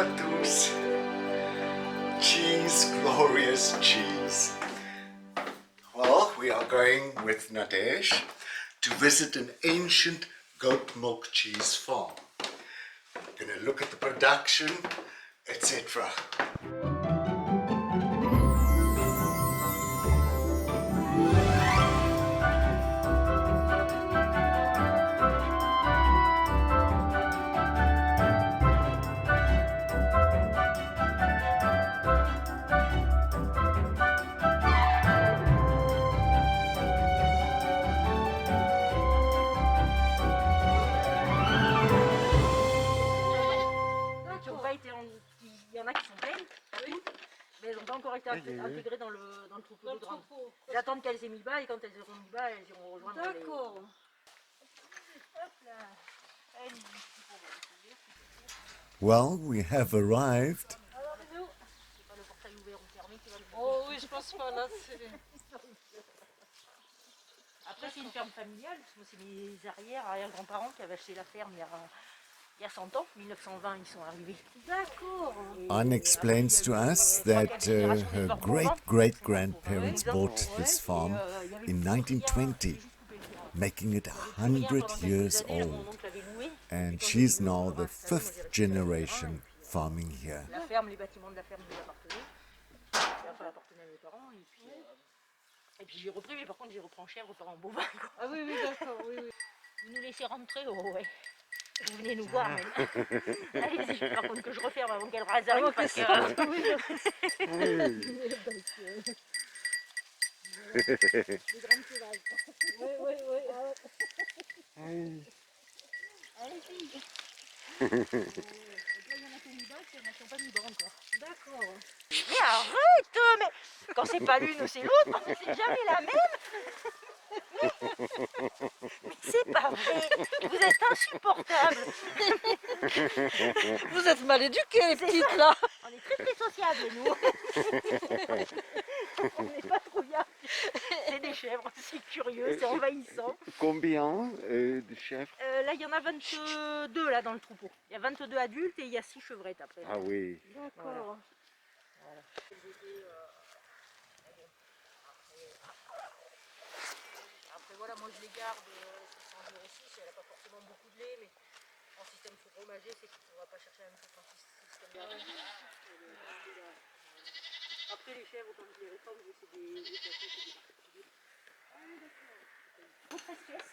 à tous. Cheese, glorious cheese. Well, we are going with Nadej to visit an ancient goat milk cheese farm. We're going to look at the production, etc. Il y en a qui sont pleines, mais elles n'ont pas encore été intégrées dans le troupeau des grandes. Elles attendent qu'elles aient mis bas et quand elles auront mis bas, elles iront rejoindre les... D'accord. Well, we have arrived. Oh oui, je pense pas là. Après, c'est une ferme familiale. C'est mes arrière-grands-parents qui avaient acheté la ferme il y a 100 ans, 1920, ils sont arrivés. D'accord. Anne explains to us that her great-great-grandparents bought this farm in 1920, making it 100 years old. And she's now the 5th generation farming here. La ferme, les bâtiments de la ferme nous appartenaient. Enfin, appartenaient à mes parents. Et puis j'ai repris, mais par contre j'ai repris en chèvre, pas en bovin. Ah oui, oui, d'accord, oui, oui. Vous nous laissez rentrer, oh ouais. Vous venez nous voir même. Allez-y, par contre que je referme avant qu'elle rase arrive parce que... Les grandes sauvages. Oui, oui, oui. Allez-y. Là, il y en a qui ont mis bas, il y en a qui n'ont pas mis bas encore. D'accord. Mais arrête, mais quand c'est pas l'une ou c'est l'autre, c'est jamais la même. Mais c'est pas vrai, vous êtes insupportable. Vous êtes mal éduqués les petites là. On est très très sociables nous. On n'est pas trop bien. C'est des chèvres, c'est curieux, c'est envahissant. Combien de chèvres? Là il y en a 22 là dans le troupeau. Il y a 22 adultes et il y a 6 chevrettes après. Ah oui. D'accord. Voilà. Après voilà, moi je les garde, c'est en 06, elle n'a pas forcément beaucoup de lait, mais en système fromager, c'est qu'on ne va pas chercher la même chose qu'en système de... Après les chèvres, quand je les réforme, c'est des particuliers. Ah oui, d'accord. Votre espèce?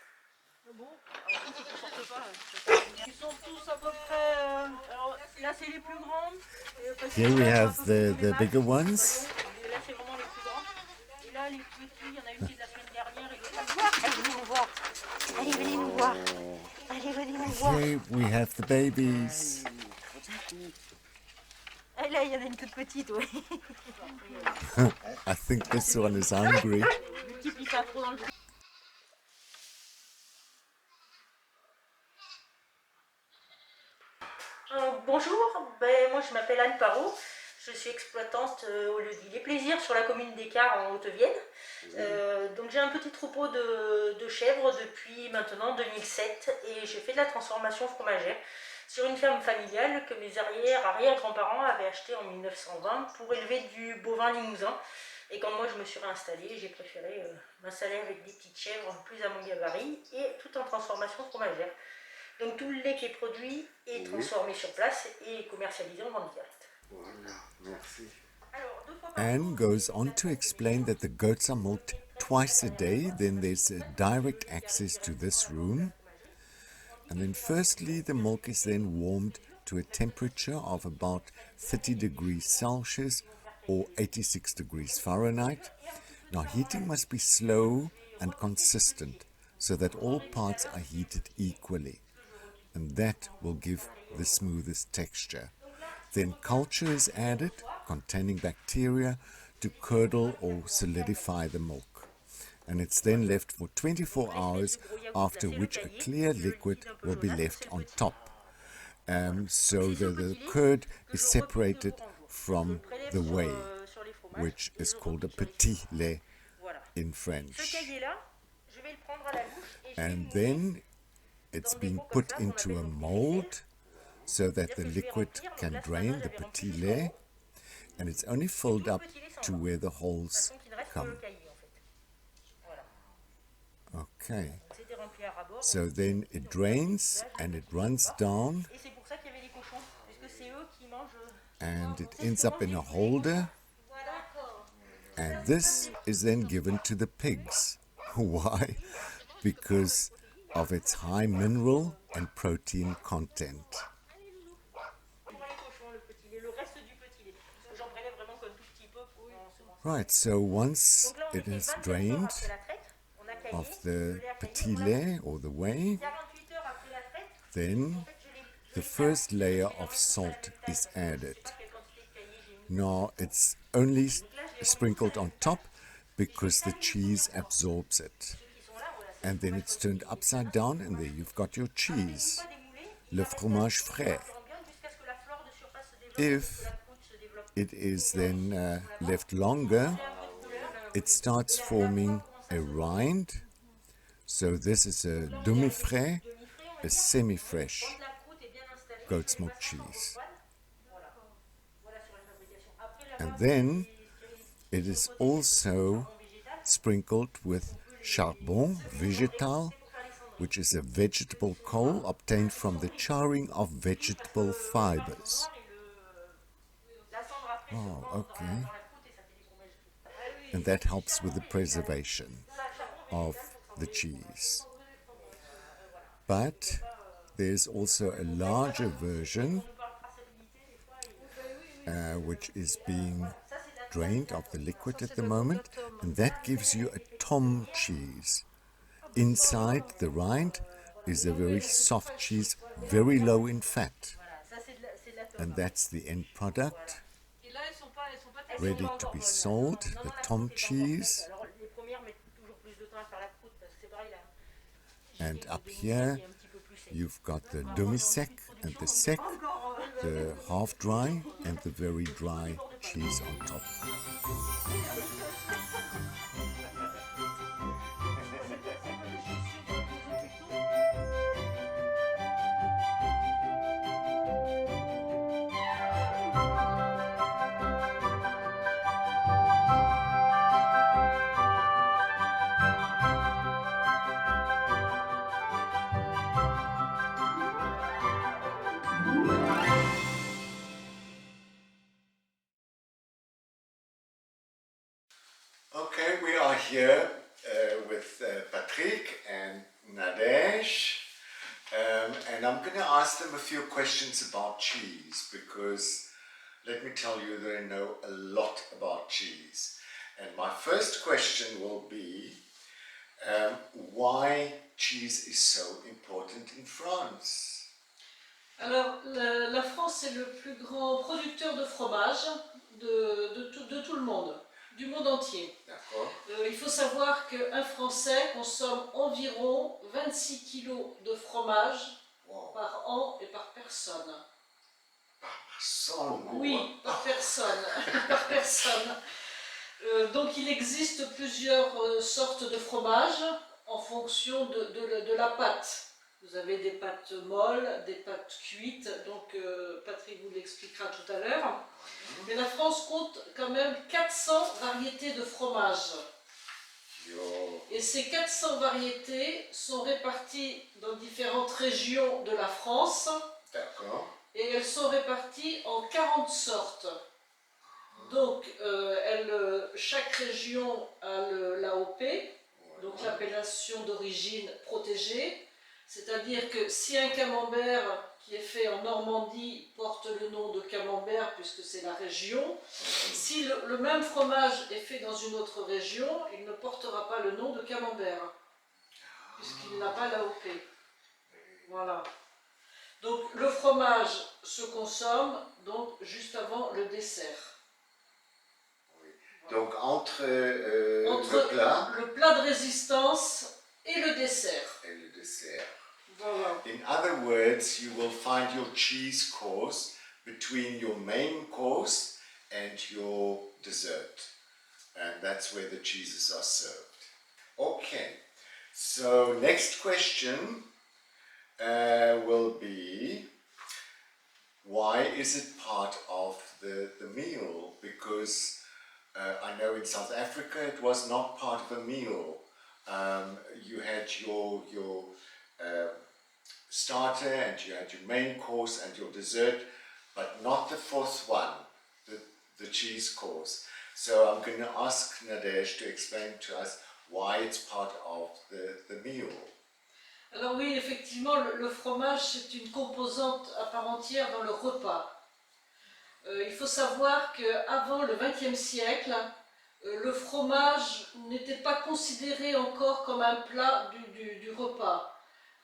Bon, alors ça ne porte pas. Ils sont tous à peu près... Alors là c'est les plus grandes. Here we have the bigger ones. Là c'est vraiment les plus grands. Et là les petits, il y en a une qui est de la semaine dernière. Et allez, venez nous voir. Allez, venez nous voir. Allez, venez nous voir. Here we have the babies. Et là il y en a une toute petite, oui. I think this one is hungry. Multiplie pas trop dans le... Bonjour, moi je m'appelle Anne Parot, je suis exploitante au lieu dit Les Plaisirs sur la commune d'Écart en Haute-Vienne. Donc j'ai un petit troupeau de chèvres depuis maintenant 2007 et j'ai fait de la transformation fromagère sur une ferme familiale que mes arrière-grands-parents avaient acheté en 1920 pour élever du bovin limousin. Et quand moi je me suis réinstallée, j'ai préféré m'installer avec des petites chèvres plus à mon gabarit et tout en transformation fromagère. Donc tout le lait qui est produit est transformé sur place et commercialisé en vente directe. Voilà, merci. Anne goes on to explain that the goats are milked twice a day, then there's a direct access to this room. And then firstly, the milk is then warmed to a temperature of about 30 degrees Celsius or 86 degrees Fahrenheit. Now heating must be slow and consistent so that all parts are heated equally. And that will give the smoothest texture. Then culture is added containing bacteria to curdle or solidify the milk. And it's then left for 24 hours, after which a clear liquid will be left on top. So the curd is separated from the whey, which is called a petit lait in French. And then it's being put into a mold so that the liquid can drain the petit lait, and it's only filled up to where the holes come. Okay, so then it drains and it runs down and it ends up in a holder, and this is then given to the pigs. Why? Because of its high mineral and protein content. Right, so once it is drained of the petit lait or the whey, then the first layer of salt is added. Now it's only sprinkled on top because the cheese absorbs it. And then it's turned upside down, and there you've got your cheese, le fromage frais. If it is then left longer, it starts forming a rind. So this is a demi-frais, a semi-fresh goat's milk cheese. And then it is also sprinkled with charbon végétal, which is a vegetable coal obtained from the charring of vegetable fibers. Oh, okay. And that helps with the preservation of the cheese. But there's also a larger version which is being drained of the liquid at the moment, and that gives you a tom cheese. Inside the rind is a very soft cheese, very low in fat, and that's the end product, ready to be sold, the tom cheese. And up here you've got the demi-sec and the sec, the half dry and the very dry cheese on top. Okay, we are here with Patrick and Nadej, and I'm going to ask them a few questions about cheese, because let me tell you, they know a lot about cheese. And my first question will be, why cheese is so important in France? Alors, la France est le plus grand producteur de fromage de tout le monde, du monde entier. D'accord. Il faut savoir qu'un Français consomme environ 26 kilos de fromage par an et par personne. Par personne? Oui, par personne. Par personne. Donc il existe plusieurs sortes de fromage en fonction de la pâte. Vous avez des pâtes molles, des pâtes cuites, donc Patrick vous l'expliquera tout à l'heure. Mais la France compte quand même 400 variétés de fromage. Et ces 400 variétés sont réparties dans différentes régions de la France. D'accord. Et elles sont réparties en 40 sortes. Donc chaque région a l'AOP, donc l'appellation d'origine protégée. C'est-à-dire que si un camembert qui est fait en Normandie porte le nom de camembert puisque c'est la région, si le même fromage est fait dans une autre région, il ne portera pas le nom de camembert puisqu'il n'a pas l'AOP. Voilà. Donc le fromage se consomme donc juste avant le dessert. Donc entre le plat de résistance et le dessert. Voilà. In other words, you will find your cheese course between your main course and your dessert. And that's where the cheeses are served. Okay, so next question will be, why is it part of the meal? Because I know in South Africa it was not part of a meal. You had your starter and you had your main course and your dessert, but not the fourth one, the cheese course. So I'm going to ask Nadej to explain to us why it's part of the meal. Alors oui, effectivement, le fromage, c'est une composante à part entière dans le repas. Il faut savoir qu'avant le XXe siècle, le fromage n'était pas considéré encore comme un plat du repas.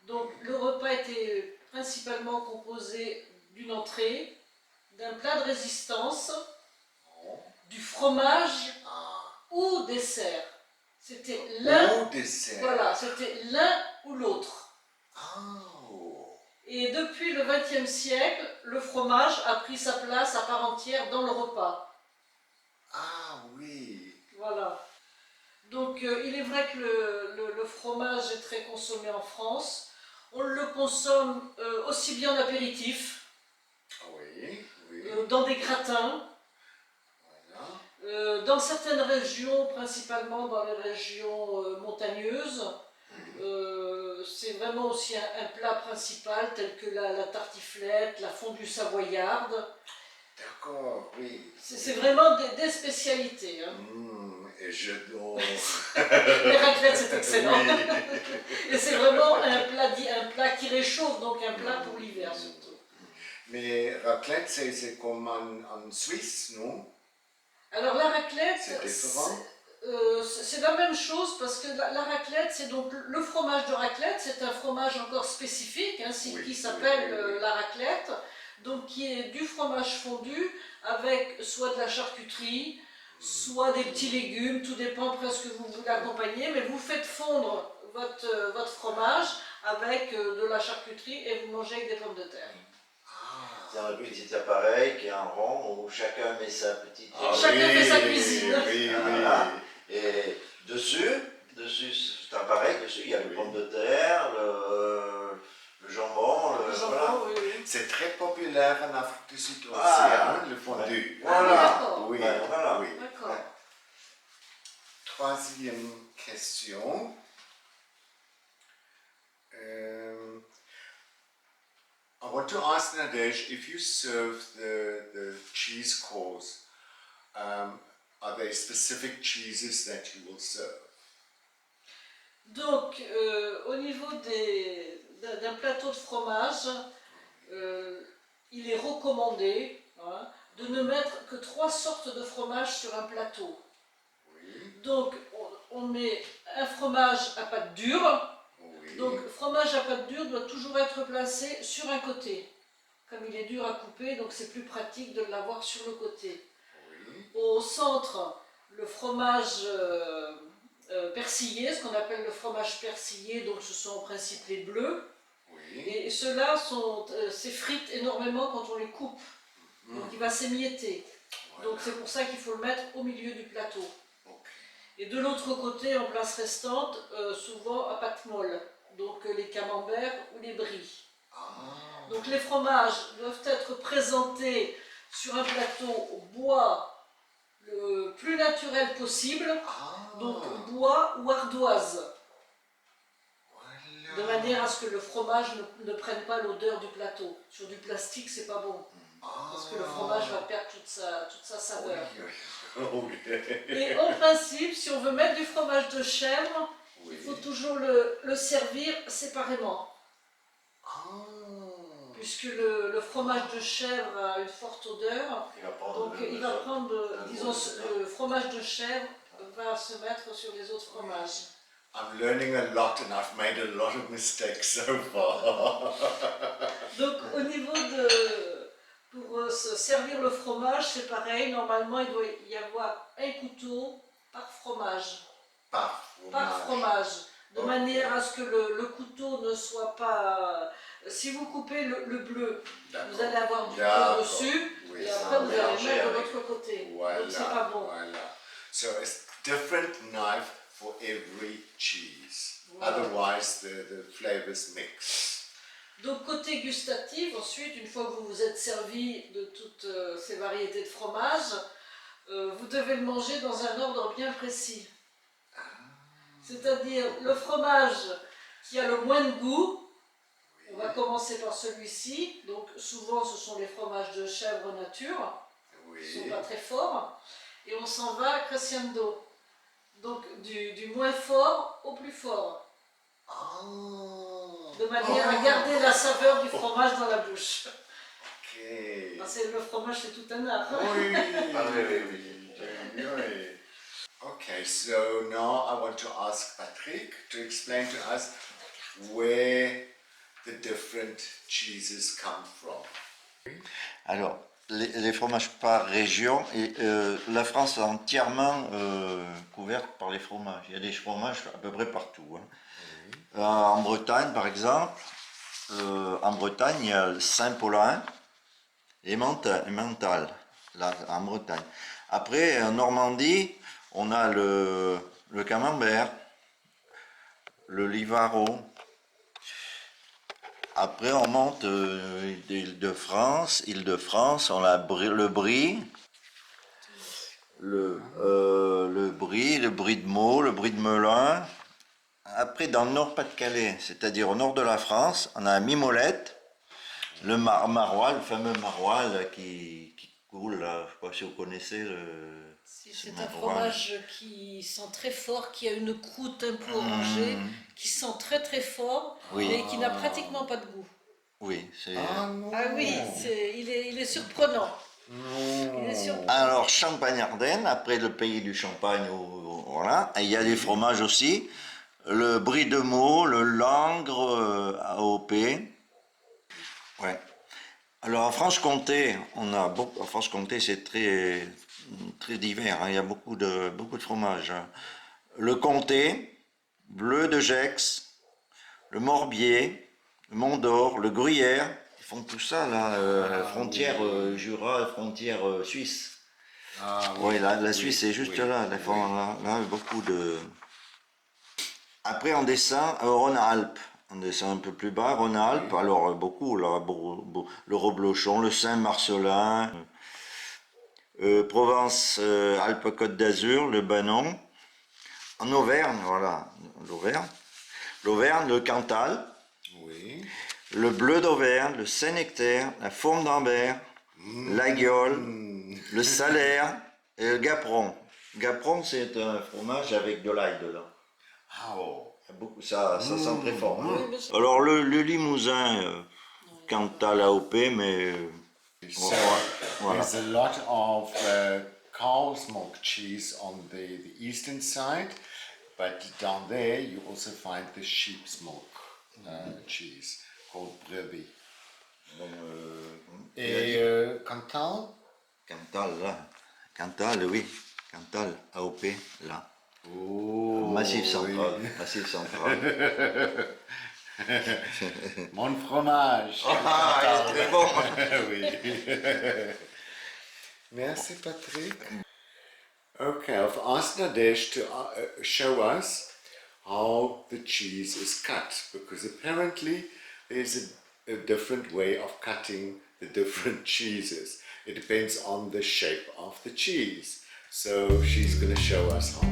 Donc le repas était principalement composé d'une entrée, d'un plat de résistance, du fromage ou dessert. C'était l'un, Au dessert. voilà, c'était l'un ou l'autre. Oh. Et depuis le XXe siècle, le fromage a pris sa place à part entière dans le repas. Ah oui. Voilà. Donc il est vrai que le fromage est très consommé en France. On le consomme aussi bien en apéritif, Oui, oui. dans des gratins, Voilà. dans certaines régions, principalement dans les régions montagneuses. C'est vraiment aussi un plat principal tel que la tartiflette, la fondue savoyarde. D'accord, oui. C'est vraiment des spécialités. Hein. Et j'adore. Les raclettes, c'est excellent. Oui. Et c'est vraiment un plat qui réchauffe, donc un plat pour l'hiver surtout. Mais raclette, c'est comme en Suisse, non? Alors la raclette, C'est différent. c'est la même chose parce que la raclette, c'est donc le fromage de raclette, c'est un fromage encore spécifique, hein, qui s'appelle la raclette, donc qui est du fromage fondu avec soit de la charcuterie, soit des petits légumes, tout dépend presque vous l'accompagnez, mais vous faites fondre votre fromage avec de la charcuterie et vous mangez avec des pommes de terre. C'est un petit appareil qui est en rond où chacun met sa petite... Chacun fait sa cuisine. Oui, Voilà. Et dessus c'est un pareil, dessus il y a les pommes de terre, le jambon, voilà. Oui, oui. C'est très populaire en Afrique du Sud aussi, Ah. hein, le fondu. Voilà. D'accord. Oui, Ouais, voilà. oui. D'accord. Troisième question. I want to ask Nadej, if you serve the cheese course, are there specific cheeses that you will serve? Donc, au niveau d'un plateau de fromage, il est recommandé de ne mettre que 3 sortes de fromage sur un plateau. Oui, Donc, on met un fromage à pâte dure. oui. Donc, le fromage à pâte dure doit toujours être placé sur un côté. Comme il est dur à couper, donc c'est plus pratique de l'avoir sur le côté. Oui, Au centre, le fromage persillé, ce qu'on appelle le fromage persillé, donc ce sont en principe les bleus. oui. Et ceux-là s'effritent énormément quand on les coupe. Donc il va s'émietter. Donc c'est pour ça qu'il faut le mettre au milieu du plateau. Ok. Et de l'autre côté, en place restante, souvent à pâte molle. Donc les camemberts ou les brie. Ah, Donc les fromages doivent être présentés sur un plateau bois le plus naturel possible, donc bois ou ardoise, de voilà. manière à ce que le fromage ne prenne pas l'odeur du plateau. Sur du plastique, c'est pas bon, parce que le fromage va perdre toute sa saveur. Et en principe, si on veut mettre du fromage de chèvre, il faut toujours le servir séparément. Puisque le fromage de chèvre a une forte odeur, donc il va prendre, disons, le fromage de chèvre va se mettre sur les autres fromages. I'm learning a lot and I've made a lot of mistakes so far. Donc au niveau pour se servir le fromage, c'est pareil, normalement il doit y avoir un couteau par fromage. Par fromage. De manière à ce que le couteau ne soit pas... Si vous coupez le bleu, vous allez avoir du bleu dessus, Oui, et ça après vous allez mélanger mettre de avec. l'autre côté. Voilà, Donc c'est pas bon. voilà. So it's different knife for every cheese. Voilà. Otherwise the flavors mix. Donc côté gustatif, ensuite, une fois que vous vous êtes servi de toutes ces variétés de fromage, vous devez le manger dans un ordre bien précis. C'est-à-dire le fromage qui a le moins de goût, on va commencer par celui-ci. Donc souvent ce sont les fromages de chèvre nature, qui ne sont pas très forts. Et on s'en va crescendo. Donc du moins fort au plus fort. De manière à garder la saveur du fromage dans la bouche. Okay. Le fromage c'est tout un art. Oui. Ah oui, oui, oui. Oui. Okay, so now I want to ask Patrick to explain to us where the different cheeses come from. Alors, les fromages par région, et la France est entièrement couverte par les fromages. Il y a des fromages à peu près partout. Hein. En Bretagne, par exemple, en Bretagne, il y a le Saint-Paulin et Mental, là, en Bretagne. Après, en Normandie, on a le Camembert, le Livaro. Après, on monte Île-de-France, on a le Brie, le Brie de Meaux, le Brie de Melun. Après, dans le Nord-Pas-de-Calais, c'est-à-dire au nord de la France, on a Mimolette, le maroilles, le fameux maroilles qui coule, là. Je ne sais pas si vous connaissez C'est un fromage qui sent très fort, qui a une croûte un peu orangée, qui sent très très fort, Oui. mais qui n'a pratiquement pas de goût. Oui, c'est... Ah oui, il est surprenant. Il est surprenant. Alors, Champagne-Ardenne, après le pays du Champagne, voilà, et il y a des fromages aussi. Le Brie de Meaux, le Langres AOP. Ouais. Alors en Franche-Comté, en Franche-Comté, c'est très divers. Hein. Il y a beaucoup de fromages. Hein. Le Comté, Bleu de Gex, le Morbier, le Mont d'Or, le Gruyère. Ils font tout ça là, frontière Jura, frontière Suisse. Oui, la Suisse est juste là. Là, beaucoup de. Après, on descend Rhône-Alpes. On descend un peu plus bas, Rhône-Alpes. Alors, beaucoup, là, le Reblochon, le Saint-Marcelin, Provence, Alpes-Côte d'Azur, le Banon. En Auvergne, voilà, l'Auvergne, le Cantal, le Bleu d'Auvergne, le Saint-Nectaire, la Fourme d'Ambert, la Guiole, le Salaire et le Gaperon. Gaperon, c'est un fromage avec de l'ail dedans. Ça sent très fort. Hein. Alors le Limousin, Cantal AOP, mais Voilà. There's a lot of cow's milk cheese on the eastern side, but down there you also find the sheep's milk cheese called Brebis. Et Cantal? Cantal, là. Cantal, oui. Cantal AOP, là. Oh, Massif central. Oui. Massif central. Mon fromage. Ah, il est très bon. Oui. Merci Patrick. Okay, I've asked Nadesh to show us how the cheese is cut, because apparently there's a different way of cutting the different cheeses. It depends on the shape of the cheese. So she's going to show us how.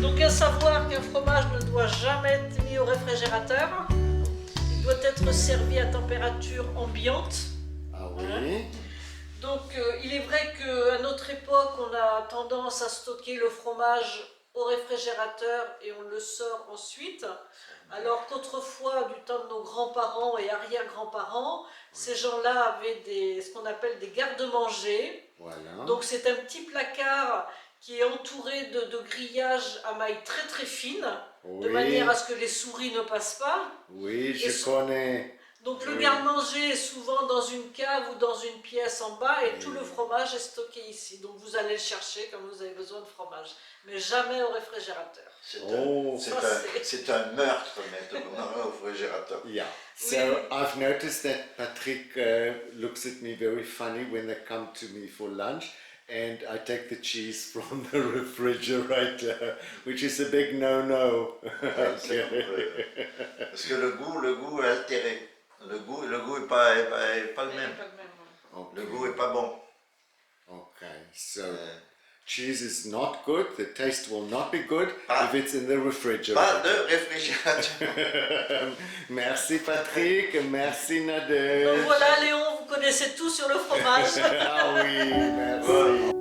Donc à savoir qu'un fromage ne doit jamais être mis au réfrigérateur. Il doit être servi à température ambiante. Ah oui. Donc il est vrai qu'à notre époque, on a tendance à stocker le fromage au réfrigérateur et on le sort ensuite. Alors qu'autrefois, du temps de nos grands-parents et arrière-grands-parents, ces gens-là avaient ce qu'on appelle des garde-manger. Voilà. Donc c'est un petit placard qui est entouré de grillages à mailles très très fines, de Oui. manière à ce que les souris ne passent pas. Oui, je Et connais. Donc le Oui. garde-manger est souvent dans une cave ou dans une pièce en bas et Oui. tout le fromage est stocké ici. Donc vous allez le chercher quand vous avez besoin de fromage, mais jamais au réfrigérateur. Oh. C'est un meurtre, maintenant, au réfrigérateur. Yeah. So Oui. I've noticed that Patrick looks at me very funny when they come to me for lunch, and I take the cheese from the refrigerator, which is a big no-no. Parce que le goût est altéré. Le goût est pas le même. Okay. Le goût est pas bon. Okay, so cheese is not good. The taste will not be good Ah. if it's in the Pas refrigerator. de réfrigérateur. Merci Patrick, merci Donc Nadège. voilà Léon, vous connaissez tout sur le fromage. Ah oui, merci.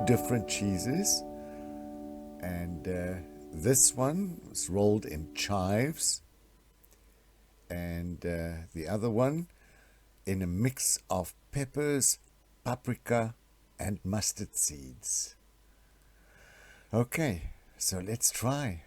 Different cheeses, and this one was rolled in chives, and the other one in a mix of peppers, paprika, and mustard seeds. Okay, so let's try.